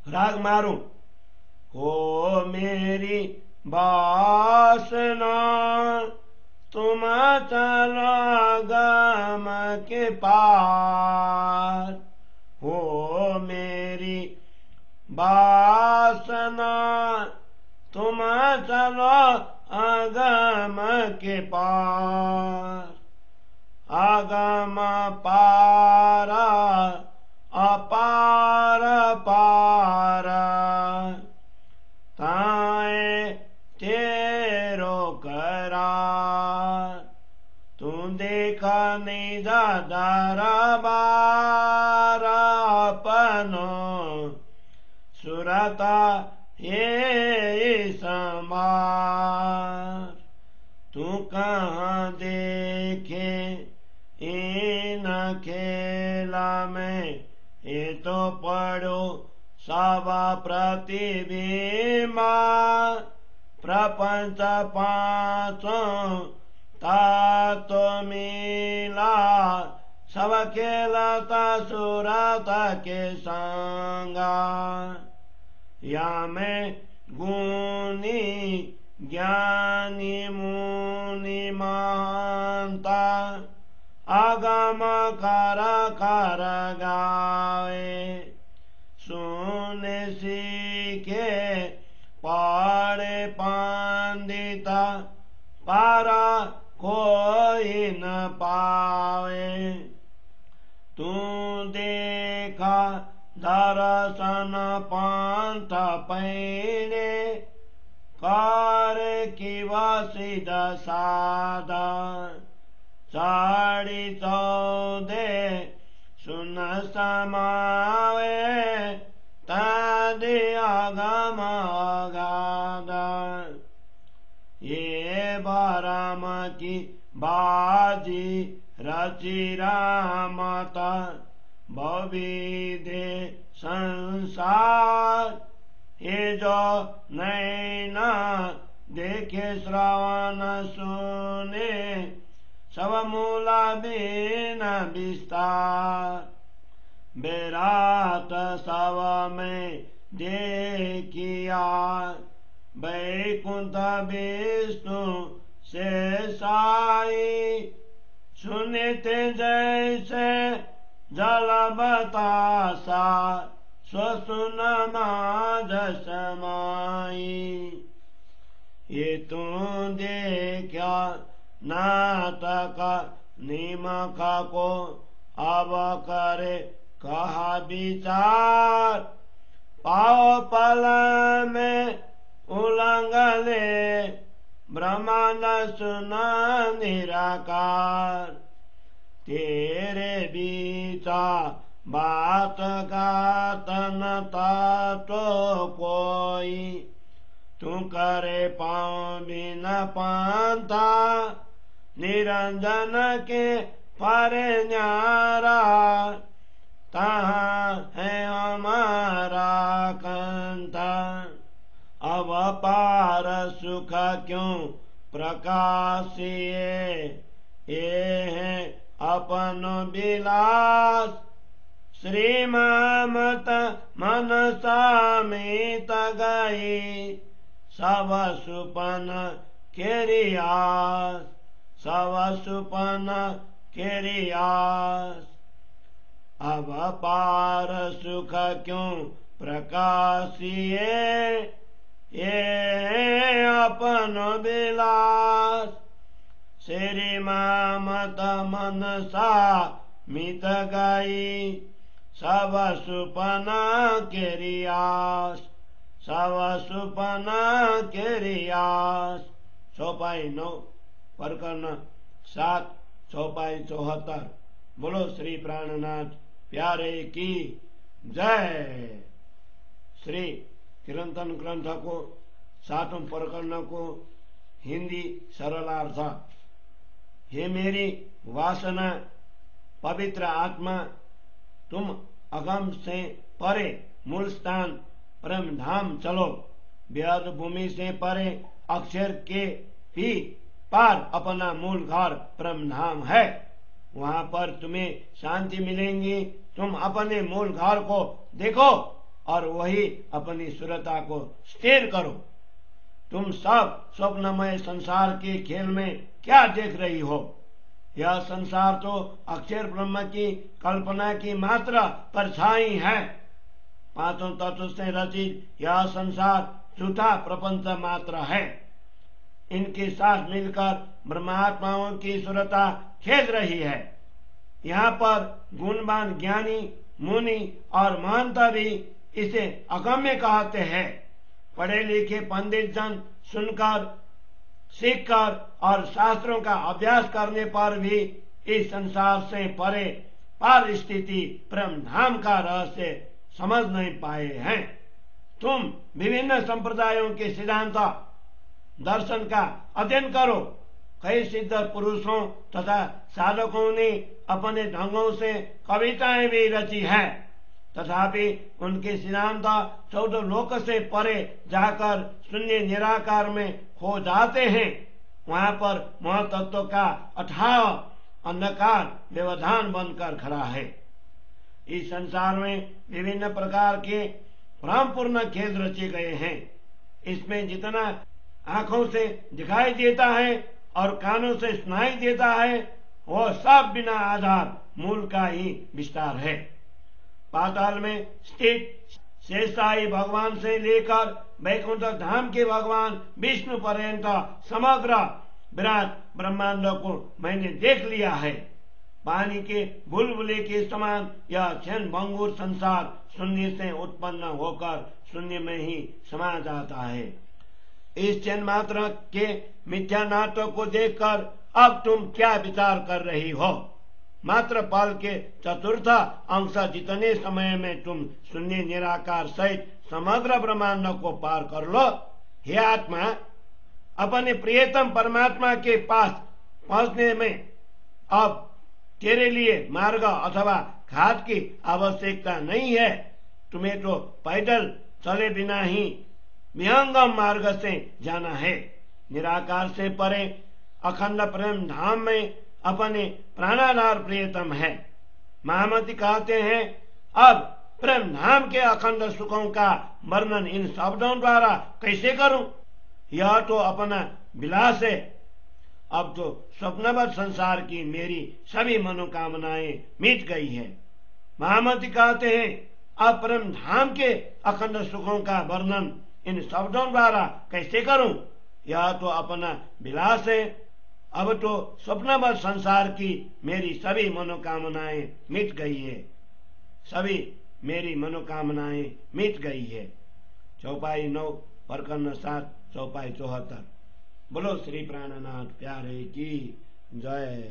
राग मारूं। हो मेरी वासना तुम चलो गम के पार। हो मेरी वासना तुम चलो अगम के पार। अगम पारा अपार पार ताए तेरो करार। तू देखा नहीं दरबार अपनो सुरता ये समार। तू कहाँ देखे इन खेला में ये तो पढ़ो सब प्रतिबिंबा। प्रपंच पांचों तातो मिला सब खेलता सुरता के संगा। या मैं गुणी ज्ञानी मुनि मानता आगम कर कर गावे। सुन सीखे पढ़े पंडिता पारा कोई न पावे। तू देखा दर्शन पंथ पैने कर की वसिद सादा। साड़ी चौदे सुन समावे तादि आगम गादा। ये बाराम की बाजी रचि रामता बहुविधे संसार। ये जो नैना देखे श्रवण सुने सब मूला बिन विस्तार। बेरात सब में देखिया वैकुंठ विष्णु से साई। सुनिते जैसे जल बतासा स्वसुन माज समाई। ये तू देखा नाटक निमक को अब करे कहा विचार। पाओ पल में उलंगले ब्रह्मांड सुना निराकार। तेरे बीचा बात गात न तो कोई। तू करे पाँव बिना पांता निरंजन के पर न्यारा। तहाँ है हमारा कंता अब पार सुख क्यों प्रकाशिए। ये है अपन विलास श्रीमत मनसा मित गई। सब सुपन केरियास सब सुपन केरियास। अब पार सुख क्यों प्रकाशिए। ये अपन विलास श्रीमत मनसा मित गई। सब सुपना केरियास सब सुपना केरियास। चौपाई 9 प्रकरण 7 चौपाई 74। बोलो श्री प्राणनाथ प्यारे की जय। श्री कीर्तन ग्रंथ को 7वें प्रकरण को हिंदी सरलार्थ। हे मेरी वासना पवित्र आत्मा, तुम अगम से परे मूल स्थान परम धाम चलो। बेअर्थ भूमि से परे अक्षर के भी पार अपना मूल घर परम धाम है। वहां पर तुम्हें शांति मिलेंगी। तुम अपने मूल घर को देखो और वही अपनी सुरता को स्थिर करो। तुम सब स्वप्नमय संसार के खेल में क्या देख रही हो? यह संसार तो अक्षर ब्रह्म की कल्पना की मात्र परछाई है। पांचों तत्व से रचित यह संसार झूठा प्रपंच मात्र है। इनके साथ मिलकर ब्रह्मात्माओं की सुरता खेल रही है। यहाँ पर गुणवान ज्ञानी, मुनि और महंत भी इसे अगम्य कहते हैं। पढ़े लिखे पंडित जन सुनकर, सीखकर और शास्त्रों का अभ्यास करने पर भी इस संसार से परे पार स्थिति परम धाम का रहस्य समझ नहीं पाए हैं। तुम विभिन्न संप्रदायों के सिद्धांत दर्शन का अध्ययन करो। कई सिद्ध पुरुषों तथा साधकों ने अपने ढंगों से कविताएं भी रची है, तथापि उनके सिद्धांत 14 लोक से परे जाकर शून्य निराकार में खो जाते हैं। वहां पर महतत्व का अथाह अंधकार व्यवधान बनकर खड़ा है। इस संसार में विभिन्न प्रकार के भ्रमपूर्ण खेल रचे गए हैं। इसमें जितना आंखों से दिखाई देता है और कानों से सुनाई देता है, वह सब बिना आधार मूल का ही विस्तार है। पाताल में स्थित शेषशाही भगवान से लेकर वैकुंठ धाम के भगवान विष्णु पर्यंत समग्र विराट ब्रह्मांड को मैंने देख लिया है। पानी के बुलबुले के समान यह क्षण भंगुर संसार शून्य से उत्पन्न होकर शून्य में ही समा जाता है। इस क्षण मात्र के मिथ्या नाटक को देखकर अब तुम क्या विचार कर रही हो? मात्र पल के चतुर्थ अंश जितने समय में तुम शून्य निराकार सहित समग्र ब्रह्मांड को पार कर लो। हे आत्मा, अपने प्रियतम परमात्मा के पास पहुंचने में अब तेरे लिए मार्ग अथवा घाट की आवश्यकता नहीं है। तुम्हें तो पैदल चले बिना ही विहंगम मार्ग से जाना है। निराकार से परे अखंड प्रेम धाम में अपने प्राणाधार प्रियतम है। महामती कहते हैं, अब प्रेम धाम के अखंड सुखों का वर्णन इन शब्दों द्वारा कैसे करूं? यह तो अपना विलास है। अब तो स्वप्नवत संसार की मेरी सभी मनोकामनाएं मिट गई है। महामती कहते हैं, अब परम धाम के अखंड सुखों का वर्णन इन शब्दों द्वारा कैसे करूं? यह तो अपना विलास है। अब तो स्वप्नवत संसार की मेरी सभी मनोकामनाएं मिट गई है। सभी मेरी मनोकामनाएं मिट गई है। चौपाई 9 प्रकरण 7 चौपाई 74। बोलो श्री प्राणनाथ प्यारे की जय।